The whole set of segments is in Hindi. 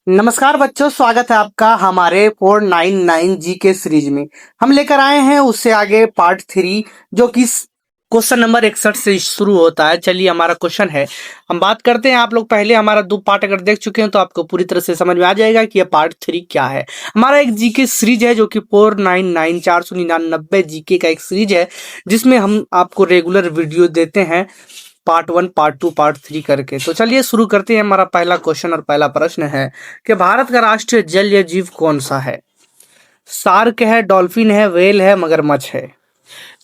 नमस्कार बच्चों, स्वागत है आपका हमारे 499 जी के सीरीज में। हम लेकर आए हैं उससे आगे पार्ट 3 जो कि क्वेश्चन नंबर 61 से शुरू होता है। चलिए, हमारा क्वेश्चन है, हम बात करते हैं। आप लोग पहले हमारा 2 पार्ट अगर देख चुके हैं तो आपको पूरी तरह से समझ में आ जाएगा कि ये पार्ट 3 क्या है। हमारा एक जी के सीरीज है जो कि 499 499 जीके का एक सीरीज है, जिसमें हम आपको रेगुलर वीडियो देते हैं, पार्ट 1 पार्ट 2 पार्ट 3 करके। तो चलिए शुरू करते हैं। हमारा पहला क्वेश्चन और पहला प्रश्न है कि भारत का राष्ट्रीय जलीय जीव कौन सा है? शार्क है, डॉल्फिन है, व्हेल है, मगरमच्छ है।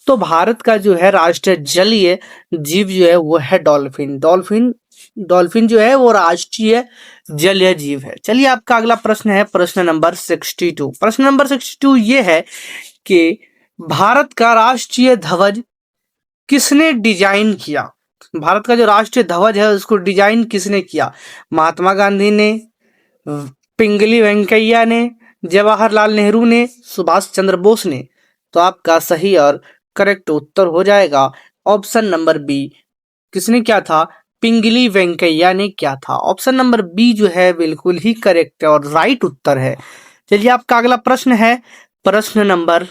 तो भारत का जो है राष्ट्रीय जलीय जीव जो है वो है डॉल्फिन। डॉल्फिन जो है वो राष्ट्रीय जलीय जीव है। चलिए, आपका अगला प्रश्न है प्रश्न नंबर 62। प्रश्न नंबर 62 ये है कि भारत का राष्ट्रीय ध्वज किसने डिजाइन किया? भारत का जो राष्ट्रीय ध्वज है उसको डिजाइन किसने किया? महात्मा गांधी ने, पिंगली वेंकैया ने, जवाहरलाल नेहरू ने, सुभाष चंद्र बोस ने। तो आपका सही और करेक्ट उत्तर हो जाएगा ऑप्शन नंबर बी। किसने क्या था? पिंगली वेंकैया ने क्या था। ऑप्शन नंबर बी जो है बिल्कुल ही करेक्ट है और राइट उत्तर है। चलिए, आपका अगला प्रश्न है प्रश्न नंबर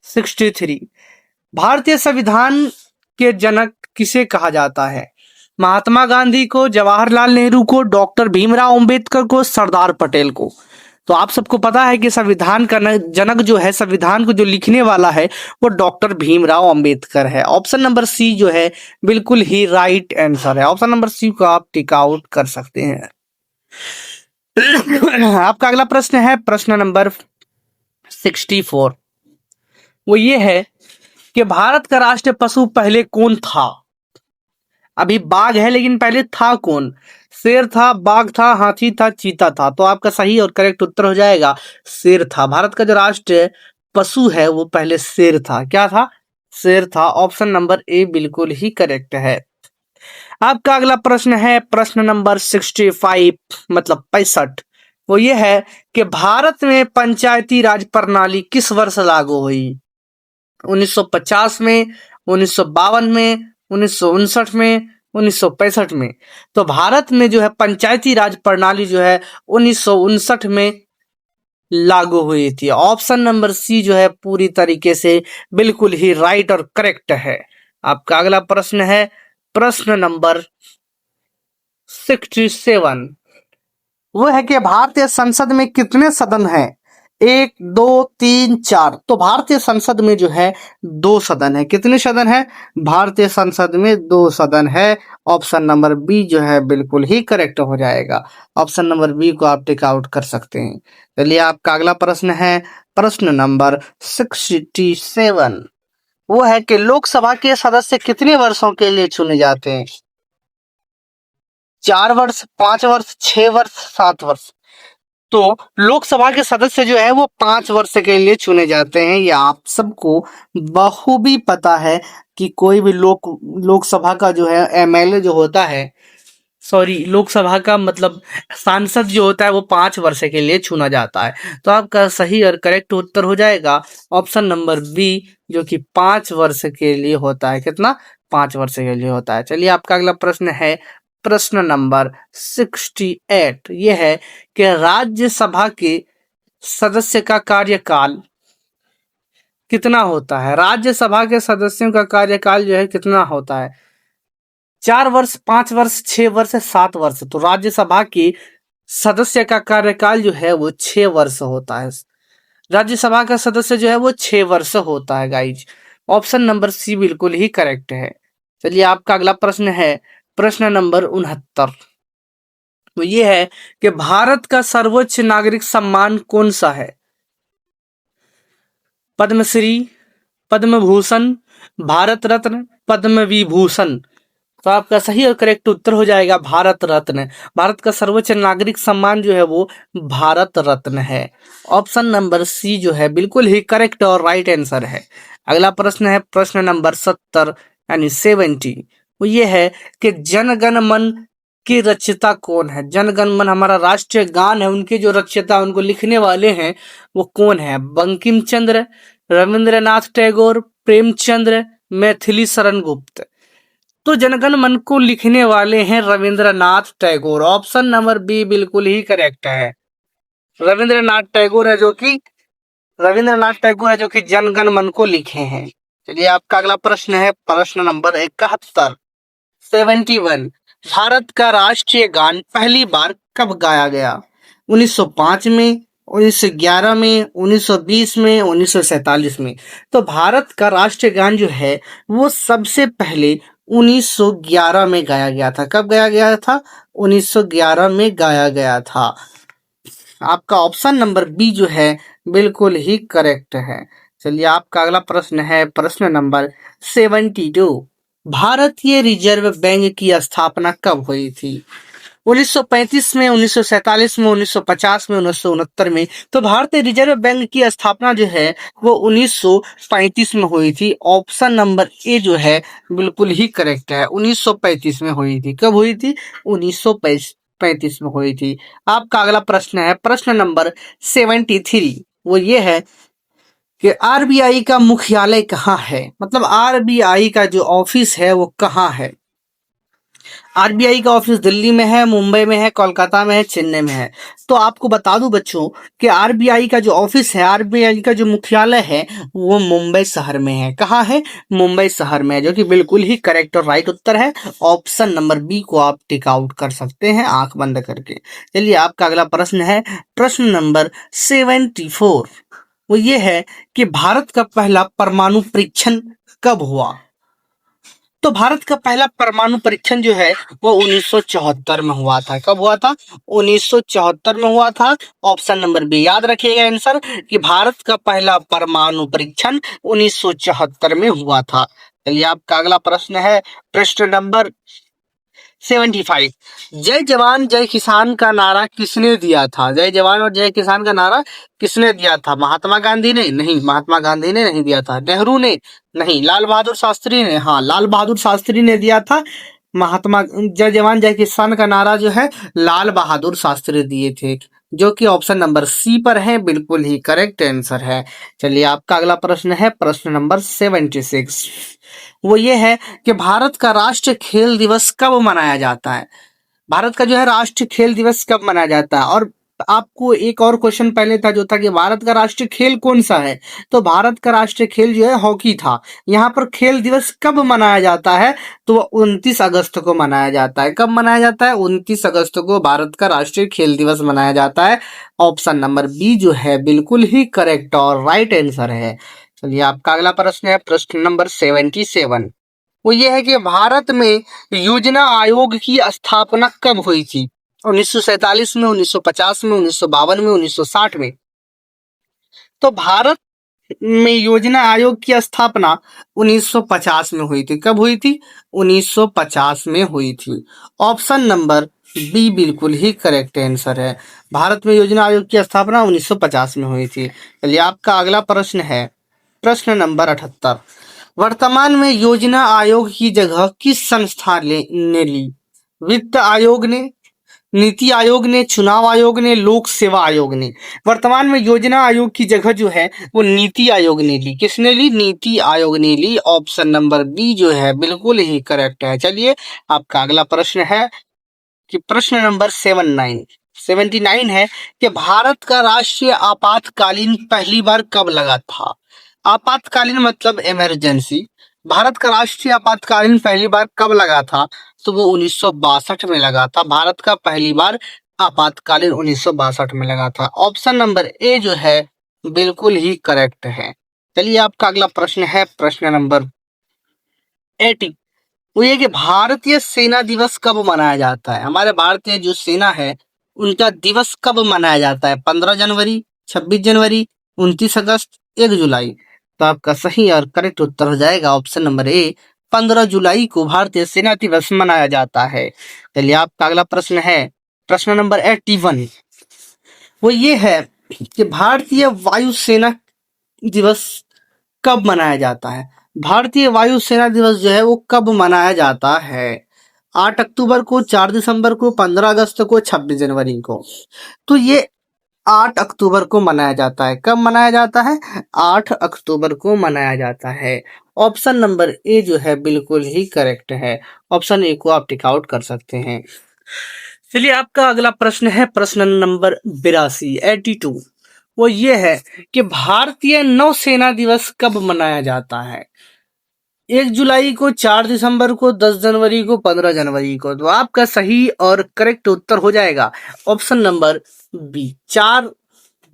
63। भारतीय संविधान के जनक किसे कहा जाता है? महात्मा गांधी को, जवाहरलाल नेहरू को, डॉक्टर भीमराव अंबेडकर को, सरदार पटेल को। तो आप सबको पता है कि संविधान का जनक जो है, संविधान को जो लिखने वाला है वो डॉक्टर भीमराव अंबेडकर है। ऑप्शन नंबर सी जो है बिल्कुल ही राइट आंसर है। ऑप्शन नंबर सी को आप टिक आउट कर सकते हैं। आपका अगला प्रश्न है प्रश्न नंबर 64। वो ये है कि भारत का राष्ट्रीय पशु पहले कौन था? अभी बाघ है लेकिन पहले था कौन? शेर था, बाघ था, हाथी था, चीता था। तो आपका सही और करेक्ट उत्तर हो जाएगा शेर था। भारत का जो राष्ट्रीय पशु है वो पहले शेर था। क्या था? शेर था। ऑप्शन नंबर ए बिल्कुल ही करेक्ट है। आपका अगला प्रश्न है प्रश्न नंबर 65 मतलब 65। वो ये है कि भारत में पंचायती राज प्रणाली किस वर्ष लागू हुई? 1950 में, 1952 में, 1959 में, 1965 में। तो भारत में जो है पंचायती राज प्रणाली जो है 1959 में लागू हुई थी। ऑप्शन नंबर सी जो है पूरी तरीके से बिल्कुल ही राइट और करेक्ट है। आपका अगला प्रश्न है प्रश्न नंबर 67। वो है कि भारतीय संसद में कितने सदन हैं? 1, 2, 3, 4। तो भारतीय संसद में जो है 2 सदन है। कितने सदन है? भारतीय संसद में 2 सदन है। ऑप्शन नंबर बी जो है बिल्कुल ही करेक्ट हो जाएगा। ऑप्शन नंबर बी को आप टिक आउट कर सकते हैं। चलिए, आपका अगला प्रश्न है प्रश्न नंबर 67। वो है कि लोकसभा के सदस्य कितने वर्षों के लिए चुने जाते हैं? 4 वर्ष, 5 वर्ष, 6 वर्ष, 7 वर्ष। तो लोकसभा के सदस्य जो है वो 5 वर्ष के लिए चुने जाते हैं। ये आप सबको बखूबी पता है कि कोई भी लोकसभा का जो है एमएलए जो होता है, सॉरी, लोकसभा का मतलब सांसद जो होता है वो 5 वर्ष के लिए चुना जाता है। तो आपका सही और करेक्ट उत्तर हो जाएगा ऑप्शन नंबर बी जो कि 5 वर्ष के लिए होता है। कितना? 5 वर्ष के लिए होता है। चलिए, आपका अगला प्रश्न है प्रश्न नंबर 68। ये है कि राज्यसभा के सदस्य का कार्यकाल कितना होता है? राज्यसभा के सदस्यों का कार्यकाल जो है कितना होता है? 4 वर्ष, 5 वर्ष, 6 वर्ष, 7 वर्ष। तो राज्यसभा की सदस्य का कार्यकाल जो है वो 6 वर्ष होता है। राज्यसभा का सदस्य जो है वो 6 वर्ष होता है गाइज। ऑप्शन नंबर सी बिल्कुल ही करेक्ट है। चलिए, आपका अगला प्रश्न है प्रश्न नंबर 69। तो ये है कि भारत का सर्वोच्च नागरिक सम्मान कौन सा है? पद्मश्री, पद्म भूषण, भारत रत्न, पद्म विभूषण। तो आपका सही और करेक्ट उत्तर हो जाएगा भारत रत्न। भारत का सर्वोच्च नागरिक सम्मान जो है वो भारत रत्न है। ऑप्शन नंबर सी जो है बिल्कुल ही करेक्ट और राइट आंसर है। अगला प्रश्न है प्रश्न नंबर 70 यानी 70। वो ये है कि जनगण मन के रचयिता कौन है? जनगण मन हमारा राष्ट्रीय गान है, उनके जो रचयिता, उनको लिखने वाले हैं वो कौन है? बंकिम चंद्र, रविंद्रनाथ टैगोर, प्रेमचंद्र, मैथिली शरण गुप्त। तो जनगण मन को लिखने वाले हैं Rabindranath Tagore. Option number B बिल्कुल ही करेक्ट है। रविंद्रनाथ टैगोर है जो कि रविंद्रनाथ टैगोर है जो कि जनगण मन को लिखे हैं। चलिए आपका अगला प्रश्न है प्रश्न नंबर 71, 71। भारत का राष्ट्रीय गान पहली बार कब गाया गया? 1905 में, 1911 में, 1920 में, 1947 में। तो भारत का राष्ट्रीय गान जो है वो सबसे पहले 1911 में गाया गया था। कब गाया गया था? 1911 में गाया गया था। आपका ऑप्शन नंबर बी जो है बिल्कुल ही करेक्ट है। चलिए आपका अगला प्रश्न है प्रश्न नंबर 72। भारतीय रिजर्व बैंक की स्थापना कब हुई थी? 1935 में, 1947 में, 1950 में, 1969 में। तो भारतीय रिजर्व बैंक की स्थापना जो है वो 1935 में हुई थी। ऑप्शन नंबर ए जो है बिल्कुल ही करेक्ट है। 1935 में हुई थी। कब हुई थी? 1935 में हुई थी। आपका अगला प्रश्न है प्रश्न नंबर 73। वो ये है कि आरबीआई का मुख्यालय कहाँ है? मतलब आरबीआई का जो ऑफिस है वो कहाँ है? आरबीआई का ऑफिस दिल्ली में है, मुंबई में है, कोलकाता में है, चेन्नई में है। तो आपको बता दूं बच्चों कि आरबीआई का जो ऑफिस है, आरबीआई का जो मुख्यालय है वो मुंबई शहर में है। कहाँ है? मुंबई शहर में है, जो कि बिल्कुल ही करेक्ट और राइट उत्तर है। ऑप्शन नंबर बी को आप टिक आउट कर सकते हैं आंख बंद करके। चलिए आपका अगला प्रश्न है प्रश्न नंबर 74। वो ये है कि भारत का पहला परमाणु परीक्षण कब हुआ? तो भारत का पहला परमाणु परीक्षण जो है वो 1974 में हुआ था। कब हुआ था? 1974 में हुआ था। ऑप्शन नंबर बी याद रखिएगा आंसर कि भारत का पहला परमाणु परीक्षण 1974 में हुआ था। चलिए आपका अगला प्रश्न है प्रश्न नंबर 75। जय जवान जय किसान का नारा किसने दिया था? जय जवान और जय किसान का नारा किसने दिया था? महात्मा गांधी ने? नहीं, महात्मा गांधी ने नहीं दिया था। नेहरू ने? नहीं। लाल बहादुर शास्त्री ने? हाँ, लाल बहादुर शास्त्री ने दिया था। महात्मा जय जवान जय किसान का नारा जो है लाल बहादुर शास्त्री दिए थे, जो कि ऑप्शन नंबर सी पर है। बिल्कुल ही करेक्ट आंसर है। चलिए आपका अगला प्रश्न है प्रश्न नंबर 76। वो ये है कि भारत का राष्ट्रीय खेल दिवस कब मनाया जाता है? भारत का जो है राष्ट्रीय खेल दिवस कब मनाया जाता है? और आपको एक और क्वेश्चन पहले था जो था कि भारत का राष्ट्रीय खेल कौन सा है? तो भारत का राष्ट्रीय खेल जो है हॉकी था। यहाँ पर खेल दिवस कब मनाया जाता है? तो 29 अगस्त को मनाया जाता है। कब मनाया जाता है? 29 अगस्त को भारत का राष्ट्रीय खेल दिवस मनाया जाता है। ऑप्शन नंबर बी जो है बिल्कुल ही करेक्ट और राइट आंसर है। चलिए आपका अगला प्रश्न है प्रश्न नंबर 77। वो ये है कि भारत में योजना आयोग की स्थापना कब हुई थी? 1947 में, 1950 में, 1952 में, 1960 में। तो भारत में योजना आयोग की स्थापना 1950 में हुई थी। कब हुई थी? 1950 में हुई थी। ऑप्शन नंबर बी बिल्कुल ही करेक्ट आंसर है। भारत में योजना आयोग की स्थापना 1950 में हुई थी। चलिए आपका अगला प्रश्न है प्रश्न नंबर 78। वर्तमान में योजना आयोग की जगह किस संस्था ने ली? वित्त आयोग ने, नीति आयोग ने, चुनाव आयोग ने, लोक सेवा आयोग ने। वर्तमान में योजना आयोग की जगह जो है वो नीति आयोग ने ली। किसने ली? नीति आयोग ने ली। ऑप्शन नंबर बी जो है बिल्कुल ही करेक्ट है। चलिए आपका अगला प्रश्न है कि प्रश्न नंबर 79 है कि भारत का राष्ट्रीय आपातकालीन पहली बार कब लगा था? आपातकालीन मतलब इमरजेंसी। भारत का राष्ट्रीय आपातकालीन पहली बार कब लगा था? तो वो 1962 में लगा था। भारत का पहली बार आपातकालीन 1962 में लगा था। ऑप्शन नंबर ए जो है बिल्कुल ही करेक्ट है। चलिए आपका अगला प्रश्न है प्रश्न नंबर 80। वो ये कि भारतीय सेना दिवस कब मनाया जाता है? हमारे भारतीय जो सेना है उनका दिवस कब मनाया जाता है? 15 जनवरी, 26 जनवरी, 29 अगस्त, 1 जुलाई। तो आपका सही और करेक्ट उत्तर हो जाएगा ऑप्शन नंबर ए। 15 जुलाई को भारतीय सेना दिवस मनाया जाता है। चलिए आपका अगला प्रश्न है प्रश्न नंबर 81। वो ये है कि भारतीय वायुसेना दिवस कब मनाया जाता है? भारतीय वायुसेना दिवस जो है वो कब मनाया जाता है? 8 अक्टूबर को, 4 दिसंबर को, 15 अगस्त को, 26 जनवरी को। तो ये 8 अक्टूबर को मनाया जाता है। कब मनाया जाता है? 8 अक्टूबर को मनाया जाता है। ऑप्शन नंबर ए जो है बिल्कुल ही करेक्ट है। ऑप्शन ए को आप टिक आउट कर सकते हैं। चलिए आपका अगला प्रश्न है प्रश्न नंबर 82 82। वो ये है कि भारतीय नौसेना दिवस कब मनाया जाता है? 1 जुलाई को, 4 दिसंबर को, 10 जनवरी को, 15 जनवरी को। तो आपका सही और करेक्ट उत्तर हो जाएगा ऑप्शन नंबर बी, 4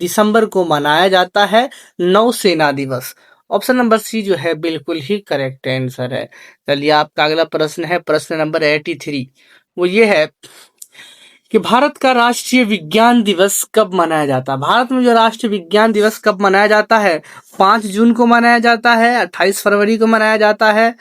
दिसंबर को मनाया जाता है नौसेना दिवस। ऑप्शन नंबर सी जो है बिल्कुल ही करेक्ट आंसर है। चलिए आपका अगला प्रश्न है प्रश्न नंबर 83। वो ये है कि भारत का राष्ट्रीय विज्ञान दिवस कब मनाया जाता है? भारत में जो राष्ट्रीय विज्ञान दिवस कब मनाया जाता है? 5 जून को मनाया जाता है, 28 फरवरी को मनाया जाता है,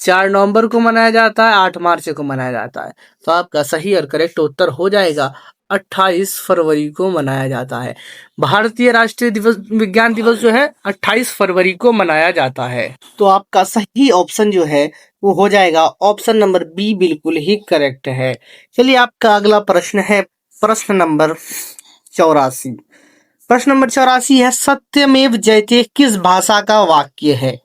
4 नवंबर को मनाया जाता है, 8 मार्च को मनाया जाता है। तो आपका सही और करेक्ट उत्तर हो जाएगा 28 फरवरी को मनाया जाता है। भारतीय राष्ट्रीय दिवस विज्ञान दिवस जो है 28 फरवरी को मनाया जाता है। तो आपका सही ऑप्शन जो है वो हो जाएगा ऑप्शन नंबर बी, बिल्कुल ही करेक्ट है। चलिए आपका अगला प्रश्न है प्रश्न नंबर 84। प्रश्न नंबर 84 है सत्यमेव जयते किस भाषा का वाक्य है?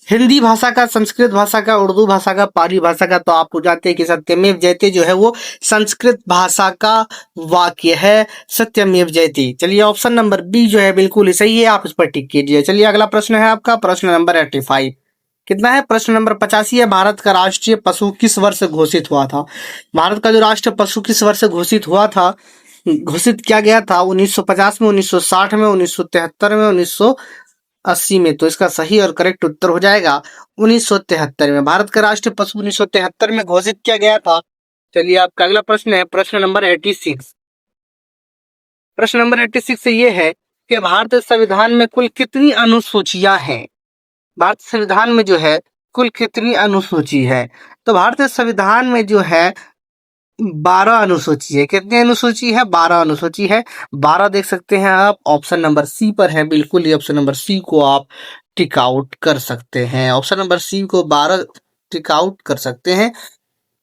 हिंदी भाषा का, संस्कृत भाषा का, उर्दू भाषा का, पाली भाषा का। तो आप जानते हैं कि सत्यमेव जयते जो है वो संस्कृत भाषा का वाक्य है, सत्यमेव जयते। चलिए ऑप्शन नंबर बी जो है बिल्कुल ही सही है, आप इस पर टिक कीजिए। चलिए अगला प्रश्न है आपका प्रश्न नंबर 85। कितना है? प्रश्न नंबर 85 है भारत का राष्ट्रीय पशु किस वर्ष घोषित हुआ था? भारत का जो राष्ट्रीय पशु किस वर्ष घोषित हुआ था, घोषित किया गया था? 1950 में, 1960 में, 1973 में, 1980 में। तो इसका सही और करेक्ट उत्तर हो जाएगा 1973 में। भारत का राष्ट्रीय पशु 1973 में घोषित किया गया था। चलिए आपका अगला प्रश्न है प्रश्न नंबर 86। प्रश्न नंबर 86 से ये है कि भारतीय संविधान में कुल कितनी अनुसूचियां हैं? भारतीय संविधान में जो है कुल कितनी अनुसूची है? तो भारतीय संविधान में जो है 12 अनुसूची है। कितनी अनुसूची है? 12 अनुसूची है। 12 देख सकते हैं आप, ऑप्शन नंबर सी पर है। बिल्कुल ही ऑप्शन नंबर सी को आप टिक आउट कर सकते हैं। ऑप्शन नंबर सी को 12 टिक आउट कर सकते हैं।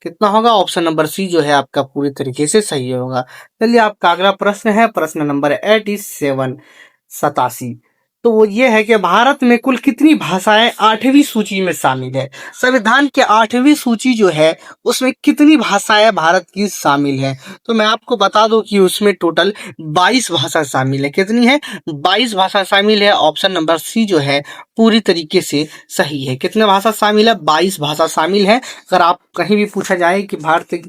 कितना होगा? ऑप्शन नंबर सी जो है आपका पूरी तरीके से सही होगा। चलिए आपका अगला प्रश्न है प्रश्न नंबर 87 87। तो वो ये है कि भारत में कुल कितनी भाषाएं 8वीं सूची में शामिल है? संविधान के 8वीं सूची जो है उसमें कितनी भाषाएं भारत की शामिल है? तो मैं आपको बता दूं कि उसमें टोटल 22 भाषा शामिल है। कितनी है? 22 भाषा शामिल है। ऑप्शन नंबर सी जो है पूरी तरीके से सही है। कितने भाषा शामिल है? 22 भाषा शामिल है। अगर आप कहीं भी पूछा जाए कि भारत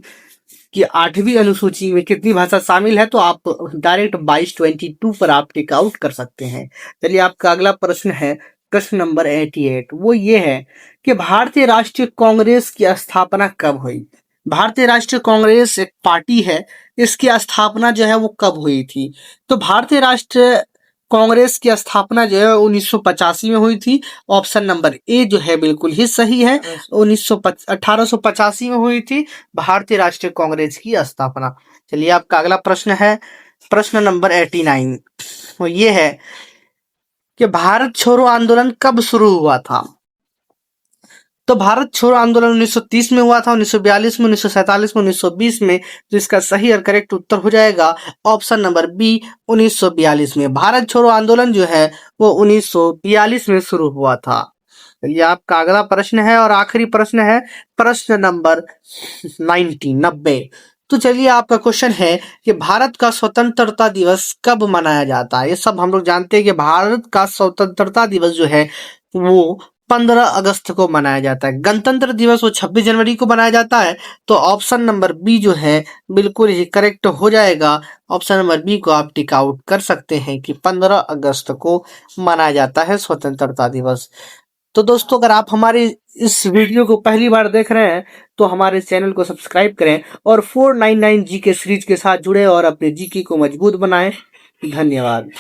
की 8वीं अनुसूची में कितनी भाषा शामिल है, तो आप डायरेक्ट 22 पर आप टिक आउट कर सकते हैं। चलिए आपका अगला प्रश्न है प्रश्न नंबर 88। वो ये है कि भारतीय राष्ट्रीय कांग्रेस की स्थापना कब हुई? भारतीय राष्ट्रीय कांग्रेस एक पार्टी है, इसकी स्थापना जो है वो कब हुई थी? तो भारतीय राष्ट्रीय कांग्रेस की स्थापना जो है 1985 में हुई थी। ऑप्शन नंबर ए जो है बिल्कुल ही सही है। 1885 में हुई थी भारतीय राष्ट्रीय कांग्रेस की स्थापना। चलिए आपका अगला प्रश्न है प्रश्न नंबर 89। वो ये है कि भारत छोड़ो आंदोलन कब शुरू हुआ था? तो भारत छोड़ो आंदोलन 1930 में हुआ था, 1942 में, 1947 में, 1920 में। तो इसका सही और करेक्ट उत्तर हो जाएगा ऑप्शन नंबर बी, 1942 में। भारत छोड़ो आंदोलन जो है वो 1942 में शुरू हुआ था। ये आपका अगला प्रश्न है और आखिरी प्रश्न है प्रश्न नंबर 90। तो चलिए आपका क्वेश्चन है कि भारत का स्वतंत्रता दिवस कब मनाया जाता है? ये सब हम लोग जानते हैं कि भारत का स्वतंत्रता दिवस जो है वो 15 अगस्त को मनाया जाता है। गणतंत्र दिवस वो 26 जनवरी को मनाया जाता है। तो ऑप्शन नंबर बी जो है बिल्कुल ही करेक्ट हो जाएगा। ऑप्शन नंबर बी को आप टिक आउट कर सकते हैं कि 15 अगस्त को मनाया जाता है स्वतंत्रता दिवस। तो दोस्तों अगर आप हमारे इस वीडियो को पहली बार देख रहे हैं तो हमारे चैनल को सब्सक्राइब करें और 499 जी के सीरीज के साथ जुड़े और अपने जीके को मजबूत बनाएं। धन्यवाद।